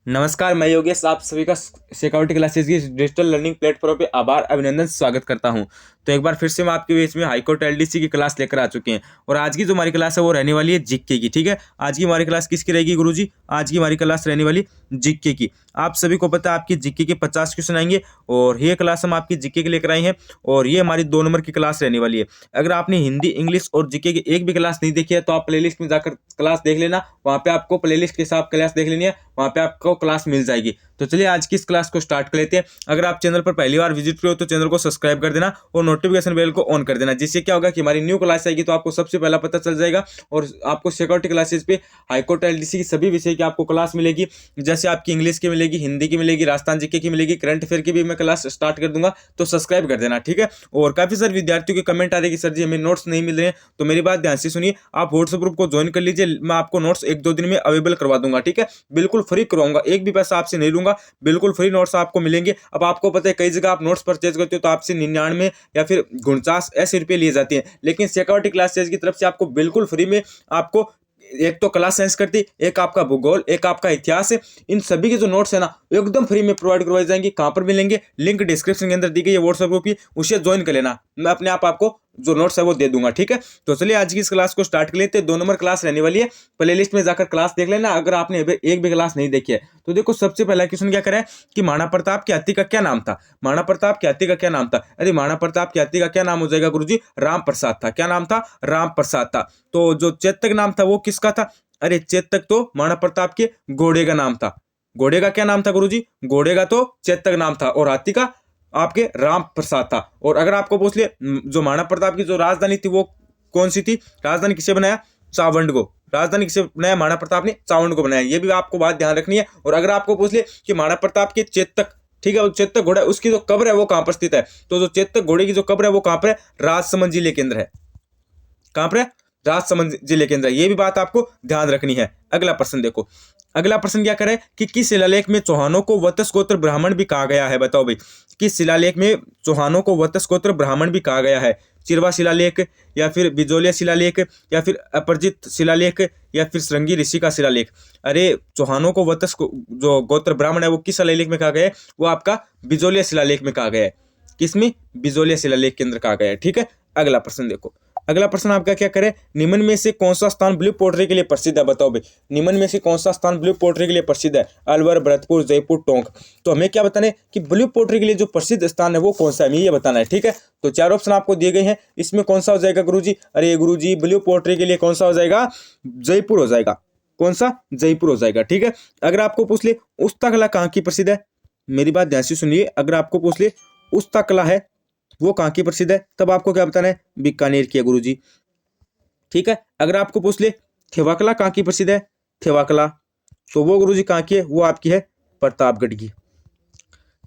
नमस्कार, मैं योगेश आप सभी का सिक्योरिटी क्लासेस की डिजिटल लर्निंग प्लेटफॉर्म पे आभार अभिनंदन स्वागत करता हूं। तो एक बार फिर से मैं आपके बीच में हाईकोर्ट एलडीसी की क्लास लेकर आ चुके हैं और आज की जो हमारी क्लास है वो रहने वाली है जीके की। ठीक है, आज की हमारी क्लास किसकी रहेगी गुरुजी? आज की हमारी क्लास रहने वाली जीके की। आप सभी को पता है आपकी जीके के 50 क्वेश्चन आएंगे और ये क्लास हम आपकी जीके के लेकर आए हैं और ये हमारी 2 नंबर की क्लास रहने वाली है। अगर आपने हिंदी, इंग्लिश और जीके की एक भी क्लास नहीं देखी है तो आप प्लेलिस्ट में जाकर क्लास देख लेना। वहाँ पे आपको प्लेलिस्ट के हिसाब क्लास देख लेनी है, वहाँ पे आपको क्लास मिल जाएगी। तो चलिए आज की इस क्लास को स्टार्ट कर लेते हैं। अगर आप चैनल पर पहली बार विजिट करो तो चैनल को सब्सक्राइब कर देना और नोटिफिकेशन बेल को ऑन कर देना, जिससे क्या होगा कि हमारी न्यू क्लास आएगी तो आपको सबसे पहला पता चल जाएगा और आपको सिक्योरिटी क्लासेस पे हाईकोर्ट एलडीसी की सभी विषय की आपको क्लास मिलेगी। जैसे आपकी इंग्लिश की मिलेगी, हिंदी की मिलेगी, राजस्थान जीके की मिलेगी, करंट अफेयर की भी मैं क्लास स्टार्ट कर दूंगा, तो सब्सक्राइब कर देना। ठीक है, और काफी सारे विद्यार्थियों के कमेंट आ रहे कि सर जी हमें नोट्स नहीं मिल रहे हैं, तो मेरी बात ध्यान से सुनिए। आप व्हाट्सएप ग्रुप को ज्वाइन कर लीजिए, मैं आपको नोट्स 1-2 दिन में अवेलेबल करवा दूंगा। ठीक है, बिल्कुल फ्री करवाऊंगा, एक भी पैसा आपसे नहीं लूंगा, बिल्कुल फ्री नोट्स आपको मिलेंगे। अब आपको पता है कई जगह आप नोट्स परचेज करते हो तो आपसे 99 या फिर 49 ऐसे रुपये लिए जाते हैं, लेकिन सिक्योरिटी क्लासेज की तरफ से आपको बिल्कुल फ्री में आपको एक तो क्लास साइंस करती, एक आपका भूगोल, एक आपका इतिहास है, इन सभी के जो नोट्स है ना एकदम फ्री में प्रोवाइड करवाई जाएंगी। कहां पर मिलेंगे? लिंक डिस्क्रिप्शन के अंदर दी गई है व्हाट्सएप ग्रुप की, उसे ज्वाइन कर लेना, मैं अपने आप आपको जो नोट्स है वो दे दूंगा। ठीक है, तो चलिए आज की इस क्लास को स्टार्ट कर लेते हैं। 2 नंबर क्लास रहने वाली है, प्लेलिस्ट में जाकर क्लास देख लेना अगर आपने एक भी क्लास नहीं देखी है। तो देखो सबसे पहला क्वेश्चन क्या करा है कि महाराणा प्रताप के हाथी का क्या नाम था? महाराणा प्रताप के हाथी का क्या नाम था? अरे महाराणा प्रताप के हाथी का क्या नाम हो जाएगा गुरुजी? राम प्रसाद था। क्या नाम था? राम प्रसाद था। तो जो चेतक नाम था वो किसका था? अरे चेतक तो महाराणा प्रताप के घोड़े का नाम था। घोड़े का क्या नाम था गुरुजी? घोड़े का तो चेतक नाम था और हाथी का आपके राम प्रसाद था। और अगर आपको पूछ ले जो महाराणा प्रताप की जो राजधानी थी वो कौन सी थी? राजधानी किसे बनाया? चावंड को। राजधानी किसे बनाया? महाराणा प्रताप ने चावंड को बनाया। ये भी आपको बात ध्यान रखनी है। और अगर आपको पूछ ले कि महाराणा प्रताप के चेतक, ठीक है, वो चेतक घोड़ा उसकी जो कब्र है वो कहां पर स्थित है, तो जो चेतक घोड़े की जो कब्र है वो कहां पर है? राजसमंद जिले के अंदर है। कहां पर है? राजसमंद जिले के अंदर। ये भी बात आपको ध्यान रखनी है। अगला प्रश्न देखो, अगला प्रश्न क्या करे कि किस शिलालेख में चौहानों को वत्स गोत्र ब्राह्मण भी कहा गया है? बताओ भाई, किस शिलालेख में चौहानों को वत्स गोत्र ब्राह्मण भी कहा गया है? चिरवा शिलालेख या फिर बिजोलिया शिलालेख या फिर अपरजित शिलालेख या फिर श्रृंगी ऋषि का शिलालेख? अरे चौहानों को वत्स जो गोत्र ब्राह्मण है वो किस शिलालेख में कहा गया है? वो आपका बिजोलिया शिलालेख में कहा गया है। किसमें? बिजोलिया शिलालेख के अंदर कहा गया है। ठीक है, अगला प्रश्न देखो, अगला प्रश्न आपका क्या करे, निम्न में से कौन सा स्थान ब्लू पोट्री के लिए प्रसिद्ध है? बताओ भाई, निम्न में से कौन सा स्थान ब्लू पोट्री के लिए प्रसिद्ध है? अलवर, भरतपुर, जयपुर, टोंक। तो हमें क्या बताना है कि ब्लू पोट्री के लिए जो प्रसिद्ध स्थान है वो कौन सा है, हमें ये बताना है। ठीक है, तो 4 ऑप्शन आपको दिए गए हैं, इसमें कौन सा हो जाएगा गुरुजी? अरे गुरुजी ब्लू पोट्री के लिए कौन सा हो जाएगा? जयपुर हो जाएगा। कौन सा? जयपुर हो जाएगा। ठीक है, अगर आपको पूछ ले उस्ता कला कहाँ की प्रसिद्ध है, मेरी बात ध्यान से सुनिए, अगर आपको पूछ ले उस्ता कला है वो कहाँ की प्रसिद्ध है, तब आपको क्या बताना है? बीकानेर की है गुरुजी। ठीक है, अगर आपको पूछ ले थेवाकला कहाँ की प्रसिद्ध है, थेवाकला, तो वो गुरुजी कहाँ की है? वो आपकी है प्रतापगढ़ की।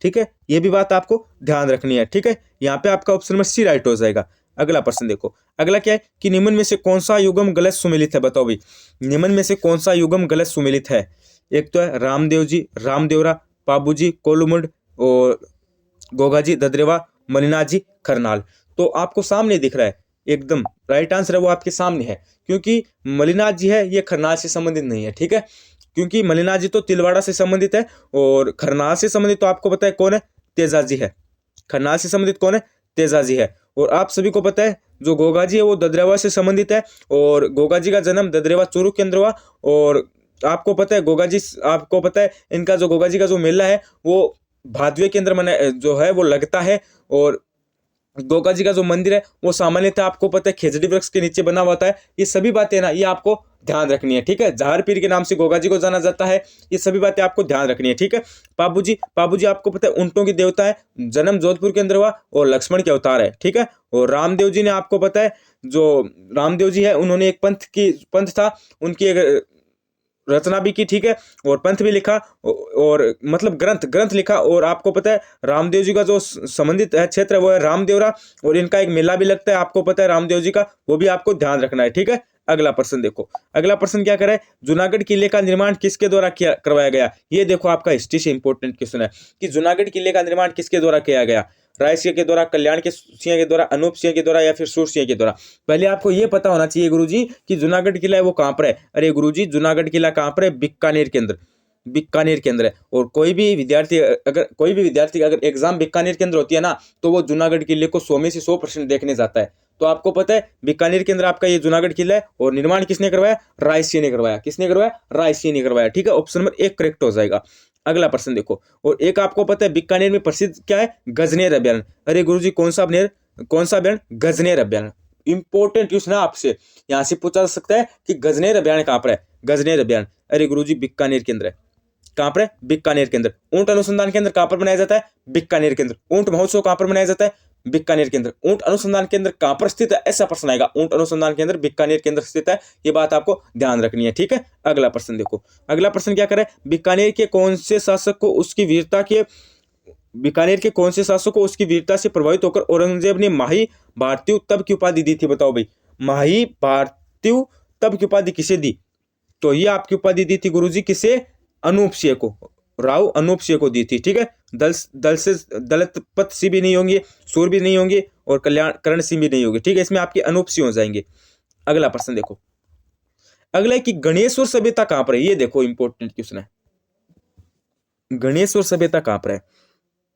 ठीक है, ये भी बात आपको ध्यान रखनी है। ठीक है, यहाँ पे आपका ऑप्शन नंबर सी राइट हो जाएगा। अगला प्रश्न देखो, अगला क्या है कि निम्न में से कौन सा युगम गलत सुमेलित है? बताओ भाई, निम्न में से कौन सा युगम गलत सुमेलित है? एक तो है रामदेव जी, रामदेवरा, पाबूजी, कोलुमुंड और गोगाजी ददरेवा, मलिनाथ जी खरनाल। तो आपको सामने दिख रहा है, एकदम राइट आंसर है वो आपके सामने है, क्योंकि मलिनाथ जी है ये खरनाल से संबंधित नहीं है। ठीक है, क्योंकि मलिनाथ जी तो तिलवाड़ा से संबंधित है और खरनाल से संबंधित तो आपको पता है कौन है? तेजा जी है। खरनाल से संबंधित कौन है? तेजा जी है। और आप सभी को पता है जो गोगा जी है वो ददरेवा से संबंधित है और गोगा जी का जन्म ददरेवा चूरू के अंदर हुआ। और आपको पता है गोगा जी, आपको पता है इनका जो गोगा जी का जो मेला है वो भादवे के अंदर मना जो है वो लगता है। और गोगा जी का जो मंदिर है वो सामान्यतः आपको पता है खेजड़ी वृक्ष के नीचे बना हुआ है। ये सभी बातें ना ये आपको ध्यान रखनी है। ठीक है, जहार पीर के नाम से गोगा जी को जाना जाता है, ये सभी बातें आपको ध्यान रखनी है। ठीक है, पाबूजी, पाबूजी आपको पता है ऊंटों की देवता है, जन्म जोधपुर के अंदर हुआ और लक्ष्मण के अवतार है। ठीक है, और रामदेव जी ने आपको पता है जो रामदेव जी है उन्होंने एक पंथ था, उनकी एक रचना भी की। ठीक है, और पंथ भी लिखा और मतलब ग्रंथ लिखा। और आपको पता है रामदेव जी का जो संबंधित क्षेत्र है वो है रामदेवरा और इनका एक मेला भी लगता है, आपको पता है रामदेव जी का, वो भी आपको ध्यान रखना है। ठीक है, अगला प्रश्न देखो, अगला प्रश्न क्या करे, जूनागढ़ किले का निर्माण किसके द्वारा किया करवाया गया? ये देखो आपका हिस्ट्री से इंपॉर्टेंट क्वेश्चन है कि जूनागढ़ किले का निर्माण किसके द्वारा किया गया? राय सिंह के द्वारा, कल्याण के सिंह के द्वारा, अनूप सिंह के द्वारा या फिर सूर सिंह के द्वारा? पहले आपको यह पता होना चाहिए गुरुजी कि जूनागढ़ किला है वो कहां पर है। अरे गुरुजी जूनागढ़ किला कहां पर है? बीकानेर के अंदर। बीकानेर के अंदर है। और कोई भी विद्यार्थी अगर एग्जाम बीकानेर के अंदर होती है ना, तो वो जूनागढ़ किले को 100 में से 100% देखने जाता है। तो आपको पता है बीकानेर के अंदर आपका ये जूनागढ़ किला है, और निर्माण किसने करवाया? रायसिंह ने करवाया। किसने करवाया? रायसिंह ने करवाया। ठीक है, ऑप्शन नंबर 1 करेक्ट हो जाएगा। अगला प्रश्न देखो, और एक आपको पता है बीकानेर में प्रसिद्ध क्या है? गजनेर अभ्यारण्य। अरे गुरुजी कौन सा अभ्यारण्य? गजनेर अभ्यारण्य। इंपॉर्टेंट क्वेश्चन है आपसे, यहां से पूछा जा सकता है कि गजनेर अभ्यारण्य कहां पर है? गजनेर अभ्यारण्य, अरे गुरुजी बीकानेर के अंदर है। कहां पर है? बीकानेर के अंदर। ऊंट अनुसंधान केंद्र कहां पर बनाया जाता है? बीकानेर के अंदर। ऊंट महोत्सव कहां पर मनाया जाता है? बीकानेर के अंदर। ऊंट अनुसंधान केंद्र कहां पर स्थित है? ऐसा प्रश्न आएगा। ऊंट अनुसंधान केंद्र बीकानेर के अंदर स्थित है, ये बात आपको ध्यान रखनी है। ठीक है, अगला प्रश्न देखो। अगला प्रश्न क्या करे? बीकानेर के कौन से शासक को उसकी वीरता से प्रभावित होकर औरंगजेब ने माही भारतीय तब की उपाधि दी थी? बताओ भाई, माही भारतीय तब की उपाधि किसे दी? तो ये आपकी उपाधि दी थी गुरुजी किसे? अनूप सिंह को, राव अनूप सिंह को दी थी। ठीक है, दलपत सिंह भी नहीं होंगे, सूर भी नहीं होंगे, और करण सिंह भी नहीं होंगे। ठीक है, इसमें आपके अनूप सिंह हो जाएंगे। अगला प्रश्न देखो, अगला है कि गणेश्वर सभ्यता कहां पर है? ये देखो इंपॉर्टेंट क्वेश्चन है। गणेश्वर सभ्यता कहां पर है?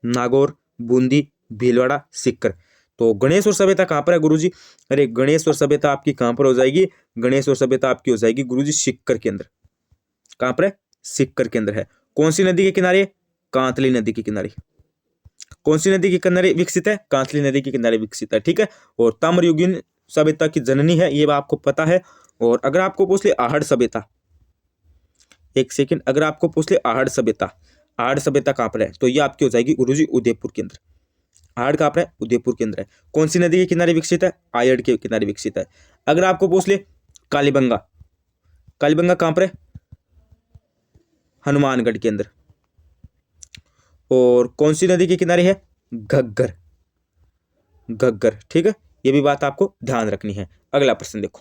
नागौर, बूंदी, भीलवाड़ा, सीकर। तो गणेश्वर सभ्यता कहां पर है गुरुजी? अरे गणेश्वर सभ्यता आपकी कहां पर हो जाएगी? गणेश्वर सभ्यता आपकी हो जाएगी गुरुजी सीकर के अंदर। कहां पर है? सीकर के अंदर है। कौन सी नदी के किनारे? कांतली नदी के किनारे। कौन सी नदी के किनारे विकसित है? कांतली नदी के किनारे विकसित है। ठीक है, और ताम्रयुगीन सभ्यता की जननी है, ये आपको पता है। और अगर आपको पूछ ले आहड़ सभ्यता, एक सेकंड, अगर आपको पूछ ले आहड़ सभ्यता कहां पर है? तो ये आपकी हो जाएगी गुरुजी उदयपुर के अंदर। आहड़ कहां पर है? उदयपुर के अंदर है। कौन सी नदी के किनारे विकसित है? आयड़ के किनारे विकसित है। अगर आपको पूछ ले कालीबंगा कहां पर है? हनुमानगढ़ के अंदर। और कौन सी नदी के किनारे है? घग्गर। ठीक है, ये भी बात आपको ध्यान रखनी है। अगला प्रश्न देखो,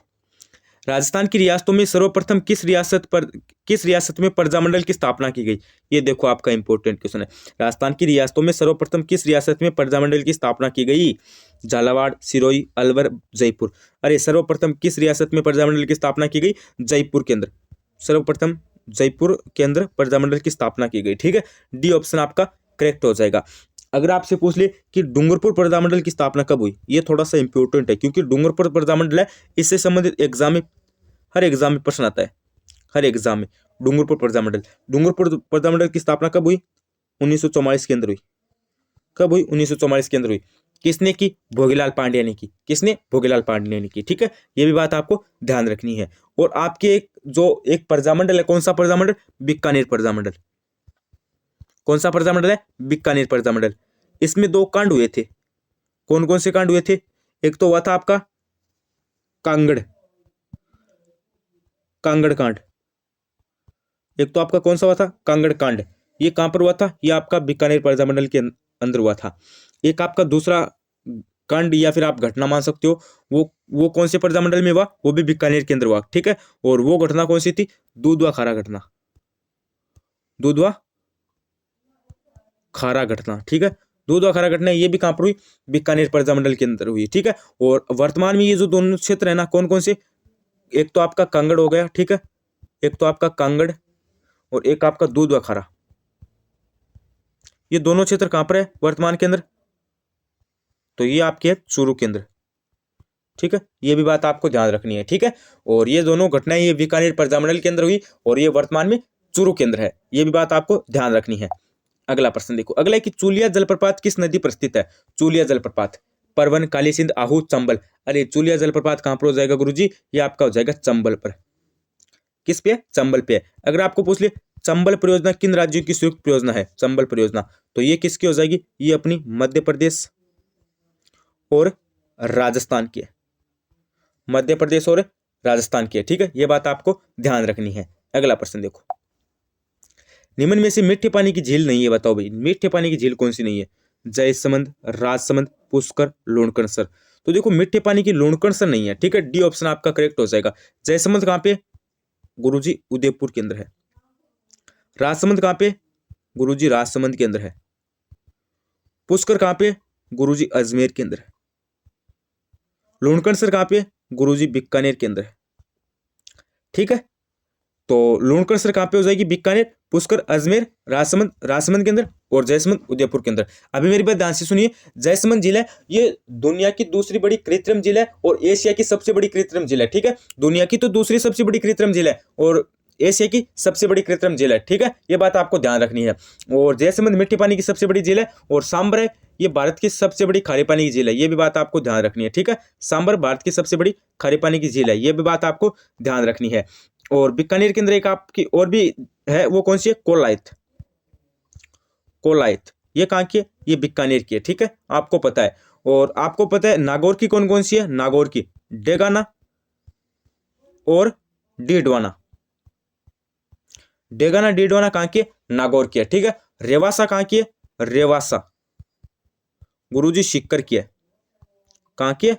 राजस्थान की रियासतों में सर्वप्रथम किस रियासत में प्रजामंडल की स्थापना की गई? ये देखो आपका इंपॉर्टेंट क्वेश्चन है। राजस्थान की रियासतों में सर्वप्रथम किस रियासत में प्रजामंडल की स्थापना की गई? झालावाड़, सिरोही, अलवर, जयपुर। अरे सर्वप्रथम किस रियासत में प्रजामंडल की स्थापना की गई? जयपुर के अंदर। सर्वप्रथम जयपुर के अंदर प्रजामंडल की स्थापना की गई। ठीक है, डी ऑप्शन आपका करेक्ट हो जाएगा। अगर आपसे पूछ ले कि डूंगरपुर प्रजामंडल की स्थापना कब हुई? ये थोड़ा सा इंपॉर्टेंट है, क्योंकि डूंगरपुर प्रजामंडल है, इससे संबंधित हर एग्जाम में प्रश्न आता है। हर एग्जाम में डूंगरपुर प्रजामंडल की स्थापना कब हुई? 1944 के अंदर हुई। कब हुई? 1944 के अंदर हुई। किसने की? भोगीलाल पांड्या ने की। किसने? भोगीलाल पांड्या ने की। ठीक है, ये भी बात आपको ध्यान रखनी है। और आपके एक प्रजामंडल है, कौन सा प्रजामंडल? बीकानेर प्रजामंडल। कौन सा प्रजामंडल है? बीकानेर प्रजामंडल। इसमें 2 कांड हुए थे। कौन कौन से कांड हुए थे? एक तो हुआ था आपका कांगड़ कांड। एक तो आपका कौन सा हुआ था? कांगड़ कांड। ये कहां पर हुआ था? ये आपका बीकानेर प्रजामंडल के अंदर हुआ था। एक आपका दूसरा कांड या फिर आप घटना मान सकते हो, वो कौन से प्रजामंडल में हुआ? वो भी बीकानेर के अंदर हुआ। ठीक है, और वो घटना कौन सी थी? दूधवा खारा घटना। दूधवा खारा घटना। ठीक है, दूधवा खारा घटना ये भी कहां पर हुई? बीकानेर प्रजामंडल के अंदर हुई। ठीक है, और वर्तमान में ये जो दोनों क्षेत्र है ना, कौन कौन से? एक तो आपका कांगड़ हो गया। ठीक है, एक तो आपका कांगड़ और एक आपका दूधवा खारा। ये दोनों क्षेत्र कहां पर है वर्तमान के अंदर? तो ये आपके है चूरू के अंदर। ठीक है, ये भी बात आपको ध्यान रखनी है। ठीक है, और ये दोनों घटनाएं ये बीकानेर प्रजामंडल के अंदर हुई, और ये वर्तमान में चूरू के अंदर है। ये भी बात आपको ध्यान रखनी है। अगला प्रश्न देखो, अगला है कि चूलिया जलप्रपात किस नदी पर स्थित है? चूलिया जलप्रपात, परवन, काली सिंध, आहू, चंबल। अरे चूलिया जलप्रपात कहां पर हो जाएगा गुरुजी? ये आपका हो जाएगा चंबल पर। किस पे? चंबल पे। अगर आपको पूछ ले चंबल परियोजना किन राज्यों की संयुक्त परियोजना है? चंबल परियोजना, तो ये किसकी हो जाएगी? ये अपनी मध्य प्रदेश और राजस्थान की है। मध्य प्रदेश और राजस्थान की है। ठीक है, ये बात आपको ध्यान रखनी है। अगला प्रश्न देखो, निम्न में से मीठे पानी की झील नहीं है, बताओ भाई मीठे पानी की झील कौन सी नहीं है? जयसमंद, राजसमंद, पुष्कर, लोणकणसर। तो देखो मीठे पानी की लोणकणसर नहीं है। ठीक है, डी ऑप्शन आपका करेक्ट हो जाएगा। जयसमंद कहां पे? गुरुजी उदयपुर के अंदर है। राजसमंद कहां पे? गुरुजी राजसमंद के अंदर है। पुष्कर कहां पे? गुरुजी अजमेर के अंदर है। लोणकणसर कहां पे? गुरुजी बीकानेर के अंदर है। ठीक है, तो लूणकरण सर कहाँ पे हो जाएगी, बीकानेर, पुष्कर अजमेर, राजसमंद के अंदर, और जयसमंद उदयपुर के अंदर। अभी मेरी बात ध्यान से सुनिए, जयसमंद जिला है ये दुनिया की दूसरी बड़ी कृत्रिम जिला है और एशिया की सबसे बड़ी कृत्रिम जिला है, ठीक है। दुनिया की तो दूसरी सबसे बड़ी कृत्रिम जिला है और एशिया की सबसे बड़ी कृत्रिम झील है, ठीक है। ये बात आपको ध्यान रखनी है। और जयसमंद मिट्टी पानी की सबसे बड़ी झील है और सांबर है ये भारत की सबसे बड़ी खारे पानी की झील है, ये भी बात आपको ध्यान रखनी है, ठीक है। सांबर भारत की सबसे बड़ी खारे पानी की झील है, ये भी बात आपको ध्यान रखनी है। और बीकानेर के अंदर एक आपकी और भी है, वो कौन सी है, कोलायत। कोलायत ये कहाँ की है, ये बीकानेर की है, ठीक है, आपको पता है। और आपको पता है नागौर की कौन कौन सी है, नागौर की डेगाना और डीडवाना। डेगाना डीडवाना कहाँ की है, नागौर की है, ठीक है। रेवासा कहाँ की है, रेवासा गुरुजी सिक्कर की है, कहाँ की है,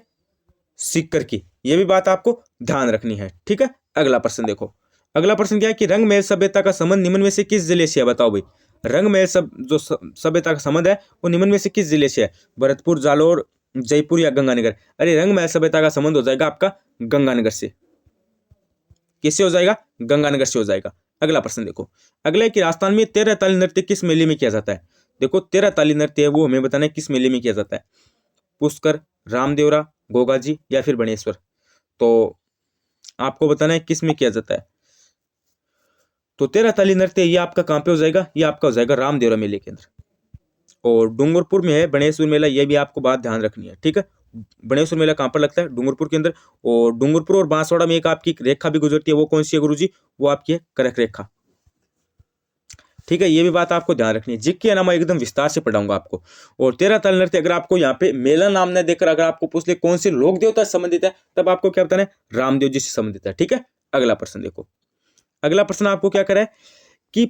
सिक्कर की, ये भी बात आपको ध्यान रखनी है, ठीक है। अगला प्रश्न देखो, अगला प्रश्न क्या है कि रंग महल सभ्यता का संबंध निम्न में से किस जिले से है, बताओ भाई। रंग महल जो सभ्यता का संबंध है वो निम्न में से किस जिले से है, भरतपुर, जालोर, जयपुर या गंगानगर। अरे रंग महल सभ्यता का संबंध हो जाएगा आपका गंगानगर से। किससे हो जाएगा, गंगानगर से हो जाएगा। अगला प्रश्न देखो, अगला है कि राजस्थान में 13 ताली नृत्य किस मेले में किया जाता है। देखो 13 ताली नृत्य है वो हमें बताना है किस मेले में किया जाता है, पुष्कर, रामदेवरा, गोगाजी या फिर बनेश्वर। तो आपको बताना है किस में किया जाता है। तो 13 ताली नृत्य ये आपका कहां पे हो जाएगा, ये आपका हो जाएगा रामदेवरा मेले के अंदर। और डूंगरपुर में है बनेश्वर मेला, ये भी आपको बात ध्यान रखनी है, ठीक है। बनेश्वर मेला कहां पर लगता है, डूंगरपुर के अंदर। और डूंगरपुर और बांसवाड़ा में एक आपकी रेखा भी गुजरती है, वो कौन सी है गुरुजी, वो आपकी है करक रेखा, ठीक है। ये भी बात आपको ध्यान रखनी है, जिसके नाम एकदम विस्तार से पढ़ाऊंगा आपको। और 13 ताल नृत्य अगर आपको यहाँ पे मेला नाम न देकर अगर आपको पूछ ले कौन से लोक देवता से संबंधित है, तब आपको क्या बताना है, रामदेव जी से संबंधित है, ठीक है। अगला प्रश्न देखो, अगला प्रश्न आपको क्या करा है कि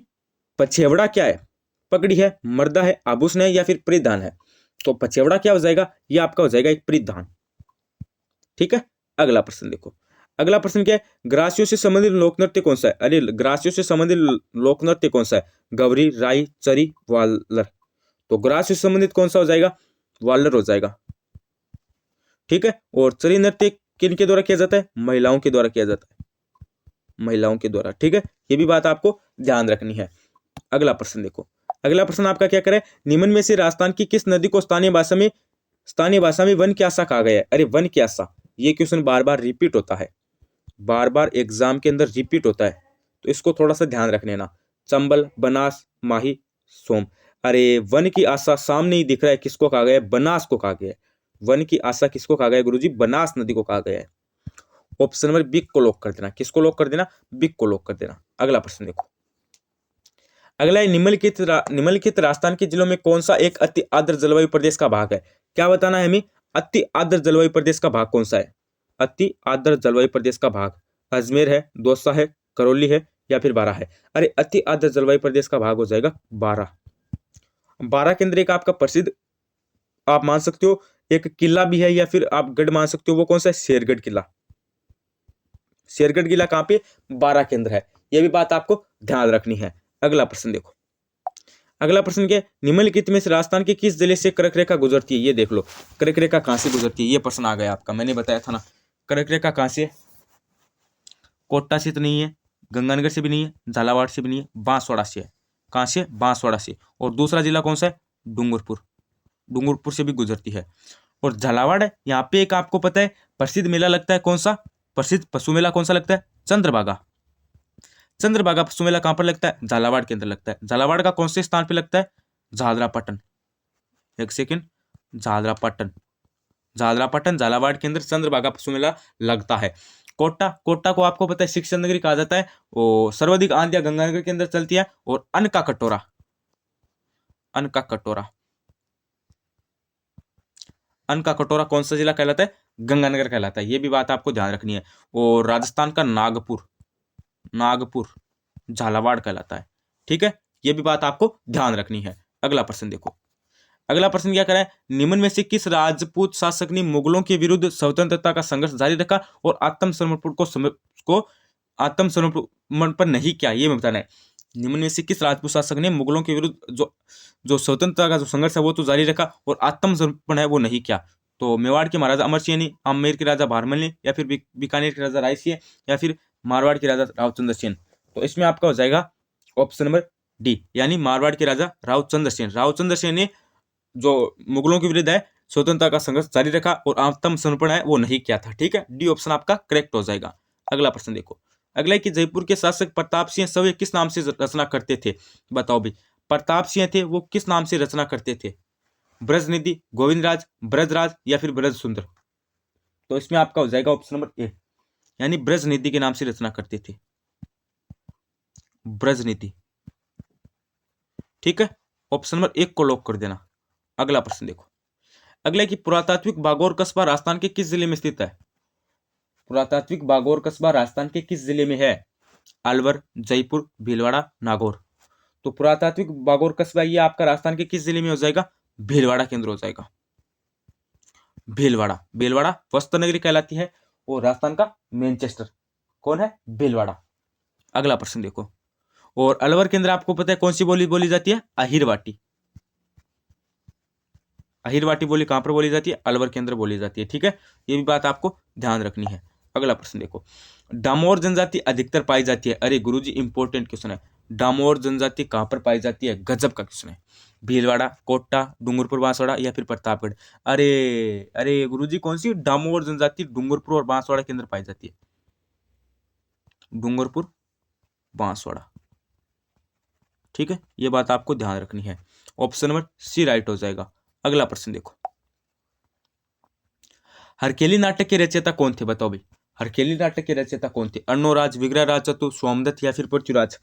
पछेवड़ा क्या है, पगड़ी है, मर्दा है, आभूषण है या फिर परिधान है। तो पछेवड़ा क्या हो जाएगा, ये आपका हो जाएगा एक परिधान, ठीक है। अगला प्रश्न देखो, अगला प्रश्न क्या है, ग्रासियों से संबंधित लोक नृत्य कौन सा है। अरे ग्रासियों से संबंधित लोक नृत्य कौन सा है, गवरी, राई, चरी, वालर। तो ग्रासियों से संबंधित कौन सा हो जाएगा, वालर हो जाएगा, ठीक है। और चरी नृत्य किनके द्वारा किया जाता है, महिलाओं के द्वारा किया जाता है, महिलाओं के द्वारा, ठीक है। ये भी बात आपको ध्यान रखनी है। अगला प्रश्न देखो, अगला प्रश्न आपका क्या करे, निम्न में से राजस्थान की किस नदी को स्थानीय भाषा में वन की आशा कहा गया है। अरे वन की आशा, ये क्वेश्चन बार बार रिपीट होता है, बार बार एग्जाम के अंदर रिपीट होता है, तो इसको थोड़ा सा ध्यान रख लेना। चंबल, बनास, माही, सोम। अरे वन की आशा सामने ही दिख रहा है, किसको कहा गया है, बनास को कहा गया है। वन की आशा किसको कहा गया है गुरुजी, बनास नदी को कहा गया है। ऑप्शन नंबर बी को लॉक कर देना, किसको लॉक कर देना, बी को लॉक कर देना। अगला प्रश्न देखो, अगला है निम्नलिखित राजस्थान के जिलों में कौन सा एक अति आर्द्र जलवायु प्रदेश का भाग है। क्या बताना है हमें, अति आर्द्र जलवायु प्रदेश का भाग कौन सा है, अति आर्द्र जलवायु प्रदेश का भाग अजमेर है, दौसा है, करौली है या फिर बारां है। अरे अति आर्द्र जलवायु प्रदेश का भाग हो जाएगा बारां। बारां के अंदर एक आपका प्रसिद्ध आप मान सकते हो एक किला भी है या फिर आप गढ़ मान सकते हो, वो कौन सा है, शेरगढ़ किला। शेरगढ़ किला कहां पे, बारां के अंदर है, यह भी बात आपको ध्यान रखनी है। अगला प्रश्न देखो, अगला प्रश्न क्या है, निम्नलिखित में से राजस्थान के किस जिले से कर्क रेखा गुजरती है। ये देख लो कर्क रेखा कहां से गुजरती है, ये प्रश्न आ गया आपका, मैंने बताया था ना। कर्क रेखा कहां से, कोटा से तो नहीं है, गंगानगर से भी नहीं है, झालावाड़ से भी नहीं है, बांसवाड़ा से है। कहां से, बांसवाड़ा से। और दूसरा जिला कौन सा है, डूंगरपुर, डूंगरपुर से भी गुजरती है। और झालावाड़ है, यहाँ पे एक आपको पता है प्रसिद्ध मेला लगता है, कौन सा, प्रसिद्ध पशु मेला कौन सा लगता है, चंद्रभागा। चंद्रभागा पशु मेला कहां पर लगता है, झालावाड़ के अंदर लगता है। झालावाड़ का कौन से स्थान पे लगता है, झालरापाटन, एक सेकेंड, झालरापाटन, झालरापाटन झालावाड़ के अंदर चंद्रभागा पशु मेला लगता है। कोटा, कोटा को आपको पता है शिक्षा नगरी कहा जाता है, और सर्वाधिक आंधियां गंगानगर के अंदर चलती है। और अन्न का कटोरा, अन्न का कटोरा, अन्न का कटोरा कौन सा जिला कहलाता है, गंगानगर कहलाता है, ये भी बात आपको ध्यान रखनी है। और राजस्थान का नागपुर, नागपुर झालावाड़ कहलाता है, ठीक है। ये भी बात आपको ध्यान रखनी है। अगला प्रश्न देखो, अगला प्रश्न क्या करें, निम्न में से किस राजपूत शासक ने मुगलों के विरुद्ध स्वतंत्रता का संघर्ष जारी रखा और आत्मसमर्पण नहीं किया, ये मैं बताना है। निम्न में से किस राजपूत शासक ने मुगलों के विरुद्ध जो स्वतंत्रता का जो संघर्ष है वो तो जारी रखा और आत्मसमर्पण है वो नहीं किया। तो मेवाड़ के महाराजा अमर सिंह ने, आमेर के राजा भारमल ने, या फिर बीकानेर के राजा राय सिंह, या फिर मारवाड़ के राजा रावचंद्र सेन। तो इसमें आपका हो जाएगा ऑप्शन नंबर डी, यानी मारवाड़ के राजा रावचंद्र सेन। रावचंद्र सेन ने जो मुगलों के विरुद्ध है स्वतंत्रता का संघर्ष जारी रखा और आत्मसमर्पण है वो नहीं किया था। ठीक है, डी ऑप्शन आपका करेक्ट हो जाएगा। अगला प्रश्न देखो, अगला है कि जयपुर के शासक प्रताप सिंह सवे किस नाम से रचना करते थे? बताओ भाई, प्रताप सिंह थे वो किस नाम से रचना करते थे? ब्रजनिधि, गोविंदराज, ब्रजराज या फिर ब्रज सुंदर? तो इसमें आपका हो जाएगा ऑप्शन नंबर ए, यानी ब्रजनिधि के नाम से रचना करते थे, ब्रजनिधि। ठीक है, ऑप्शन नंबर एक को लॉक कर देना। अगला प्रश्न देखो, अगला है कि पुरातात्विक बागौर कस्बा राजस्थान के किस जिले में स्थित है? पुरातात्विक बागौर कस्बा राजस्थान के किस जिले में है? अलवर, जयपुर, भीलवाड़ा, नागौर? तो पुरातात्विक बागौर कस्बा ये आपका राजस्थान के किस जिले में हो जाएगा? भीलवाड़ा के अंदर हो जाएगा। भीलवाड़ा, भीलवाड़ा वस्त्र नगरी कहलाती है और राजस्थान का मैनचेस्टर कौन है? भीलवाड़ा। अगला प्रश्न देखो, और अलवर के अंदर आपको पता है कौन सी बोली बोली जाती है? अहिरवाटी। अहिरवाटी बोली कहां पर बोली जाती है? अलवर के अंदर बोली जाती है। ठीक है, ये भी बात आपको ध्यान रखनी है। अगला प्रश्न देखो, डामोर जनजाति अधिकतर पाई जाती है? अरे गुरुजी इंपॉर्टेंट क्वेश्चन है। डामोर जनजाति कहां पर पाई जाती है? गजब का क्वेश्चन है। भीलवाड़ा, कोटा, डूंगरपुर बांसवाड़ा या फिर प्रतापगढ़? अरे अरे गुरुजी कौन सी? डामोर जनजाति डूंगरपुर और बांसवाड़ा के अंदर पाई जाती है। डूंगरपुर, बांसवाड़ा। ठीक है, ये बात आपको ध्यान रखनी है। ऑप्शन नंबर सी राइट हो जाएगा। अगला प्रश्न देखो, हरकेली नाटक के रचयिता कौन थे? बताओ भाई, हरकेली नाटक के रचयिता कौन थे? अर्णोराज, विग्रहराज चतुर, सोमदत्त या फिर पृथ्वीराज?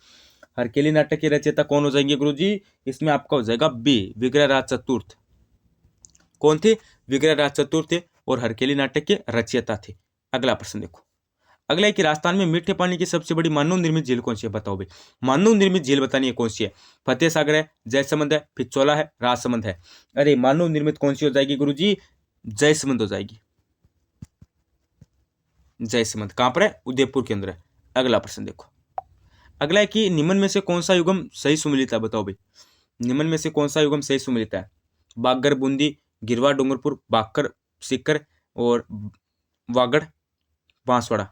हरकेली नाटक के रचयिता कौन हो जाएंगे गुरुजी? इसमें आपका हो जाएगा बी, विग्रहराज चतुर्थ। कौन थे? विग्रहराज चतुर्थ थे और हरकेली नाटक के रचयिता थे। अगला प्रश्न देखो, अगला है कि राजस्थान में मीठे पानी की सबसे बड़ी मानव निर्मित झील कौन सी है? बताओ भाई, मानव निर्मित झील बतानी है कौन सी है? फतेह सागर है, जयसमंद है, पिछोला है, राजसमंद है? अरे मानव निर्मित कौन सी हो जाएगी गुरुजी? जयसमंद हो जाएगी। जयसमंद कहां पर है? उदयपुर के अंदर है। अगला प्रश्न देखो, अगला है कि निम्न में से कौन सा युगम सही सुमिलित है? बताओ भाई, निम्न में से कौन सा युगम सही सुमिलित है? बागड़ बूंदी, गिरवा डूंगरपुर, बाकर सीकर और वागड़ बांसवाड़ा?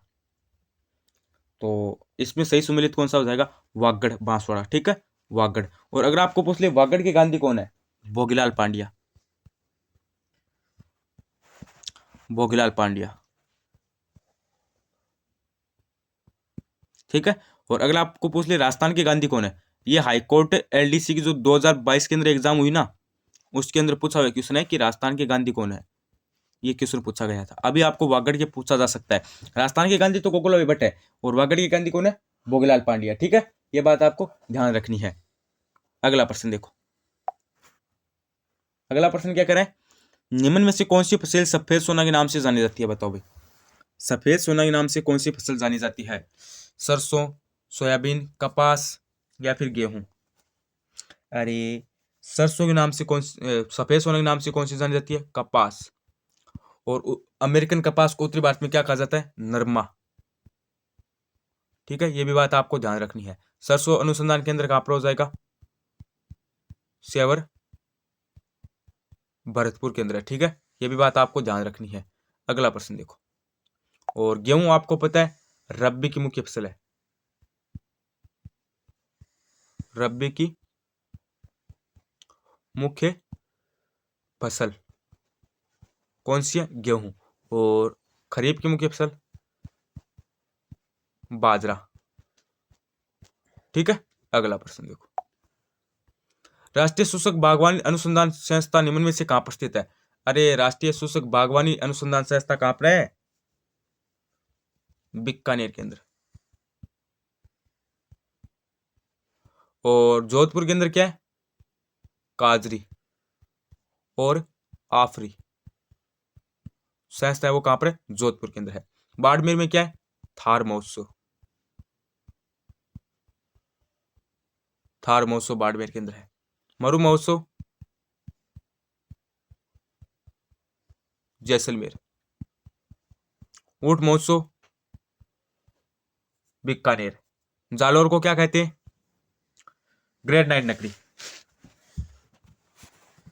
तो इसमें सही सुमिलित कौन सा हो जाएगा? वागड़ बांसवाड़ा। ठीक है, वागड़। और अगर आपको पूछ ले वागड़ के गांधी कौन है? भोगीलाल पांड्या। भोगीलाल पांड्या। ठीक है, और अगर आपको पूछ ले राजस्थान के गांधी कौन है? ये हाईकोर्ट एलडीसी की जो 2022 के अंदर एग्जाम हुई ना, उसके अंदर पूछा हुआ क्वेश्चन है कि राजस्थान के गांधी कौन है। ये क्वेश्चन पूछा गया था। अभी आपको वागड़ के पूछा जा सकता है। राजस्थान के गांधी तो गोकुल भट्ट है और वागड़ के गांधी कौन है? भोगीलाल पांड्या। ठीक है, ये बात आपको ध्यान रखनी है। अगला प्रश्न देखो, अगला प्रश्न क्या करें? निम्न में से कौन सी फसल सफेद सोना के नाम से जानी जाती है? बताओ भाई, सफेद सोना के नाम से कौन सी फसल जानी जाती है? सरसों, सोयाबीन, कपास या फिर गेहूं? अरे सरसों के नाम से सफेद सोना के नाम से कौन सी जानी जाती है? कपास। और अमेरिकन कपास को उत्तरी भारत में क्या कहा जाता है? नरमा। ठीक है, ये भी बात आपको ध्यान रखनी है। सरसों अनुसंधान केंद्र कहां पर हो जाएगा? सेवर, भरतपुर के अंदर है। ठीक है, ये भी बात आपको ध्यान रखनी है। अगला प्रश्न देखो, और गेहूं आपको पता है रबी की मुख्य फसल है। रबी की मुख्य फसल कौन सी है? गेहूं। और खरीफ की मुख्य फसल बाजरा। ठीक है, अगला प्रश्न देखो, राष्ट्रीय शुष्क बागवानी अनुसंधान संस्था निम्न में से कहां पर स्थित है? अरे राष्ट्रीय शुष्क बागवानी अनुसंधान संस्था कहां पर है? बीकानेर के अंदर। और जोधपुर के अंदर क्या है? काजरी और आफरी संस्था है, वो कहां पर है? जोधपुर के अंदर है। बाड़मेर में क्या है? थार महोत्सव। थार महोत्सव बाड़मेर के अंदर है। मरु महोत्सव जैसलमेर। ऊंट महोत्सव बीकानेर। जालौर को क्या कहते हैं? ग्रेट नाइट नगरी।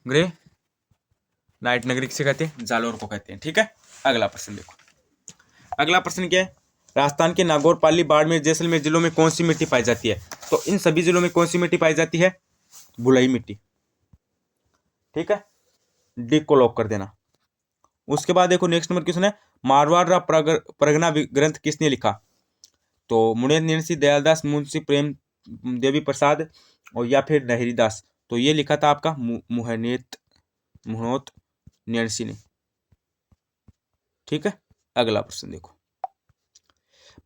ग्रे नाइट नगरी किसे कहते हैं? जालौर को कहते हैं। ठीक है, अगला प्रश्न देखो, अगला प्रश्न क्या है? राजस्थान के नागौर, पाली, बाड़मेर, जैसलमेर जिलों में कौन सी मिट्टी पाई जाती है? तो इन सभी जिलों में कौन सी मिट्टी पाई जाती है? बलुई मिट्टी। ठीक है, डी को लॉक कर देना। उसके बाद देखो नेक्स्ट नंबर क्वेश्चन है, मारवाड़ रा परगना ग्रंथ किसने लिखा? तो मुणेन्द्र नरसी, दयालदास, मुंशी प्रेम देवी प्रसाद और या फिर नहरीदास। तो ये लिखा था आपका मुहनोत नरसी ने। ठीक है, अगला प्रश्न देखो,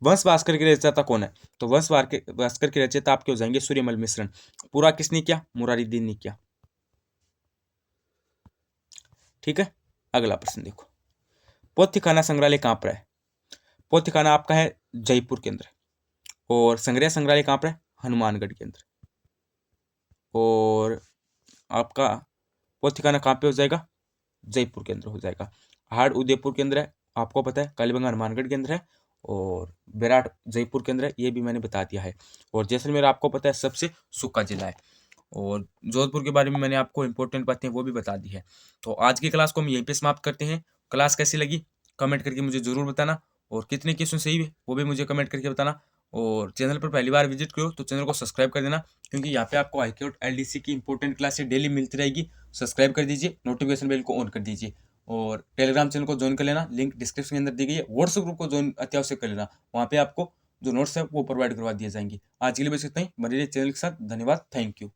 वंश भास्कर के रचयिता कौन है? तो वंश भास्कर के रचयिता आपके हो जाएंगे सूर्यमल मिश्रण। पूरा किसने किया? मुरारी दीन ने किया। ठीक है, अगला प्रश्न देखो, पोथीखाना संग्रहालय कहाँ पर है? पोथीखाना आपका है जयपुर के अंदर। और संग्रहालय कहाँ पर है? हनुमानगढ़ के अंदर। और आपका पोथीखाना कहाँ पे हो जाएगा? जयपुर के अंदर हो जाएगा। हाड़ उदयपुर के अंदर है, आपको पता है। कालीबंगा हनुमानगढ़ के अंदर है। और बेराट जयपुर के अंदर है, ये भी मैंने बता दिया है। और जैसलमेर आपको पता है सबसे सूखा जिला है। और जोधपुर के बारे में मैंने आपको इंपॉर्टेंट बातें वो भी बता दी है। तो आज की क्लास को हम यहीं पे समाप्त करते हैं। क्लास कैसी लगी कमेंट करके मुझे जरूर बताना, और कितने क्वेश्चन सही हुए वो भी मुझे कमेंट करके बताना। और चैनल पर पहली बार विजिट करो तो चैनल को सब्सक्राइब कर देना, क्योंकि यहाँ पे आपको हाईकोर्ट एलडीसी की इंपॉर्टेंट क्लासेस डेली मिलती रहेगी। सब्सक्राइब कर दीजिए, नोटिफिकेशन बेल को ऑन कर दीजिए। और टेलीग्राम चैनल को ज्वाइन कर लेना, लिंक डिस्क्रिप्शन के अंदर दी गई है। व्हाट्सएप ग्रुप को ज्वाइन अत्यावश्यक कर लेना, वहाँ पे आपको जो नोट्स है वो प्रोवाइड करवा दिए जाएंगे। आज के लिए बस इतना ही, बने रहिए चैनल के साथ। धन्यवाद, थैंक यू।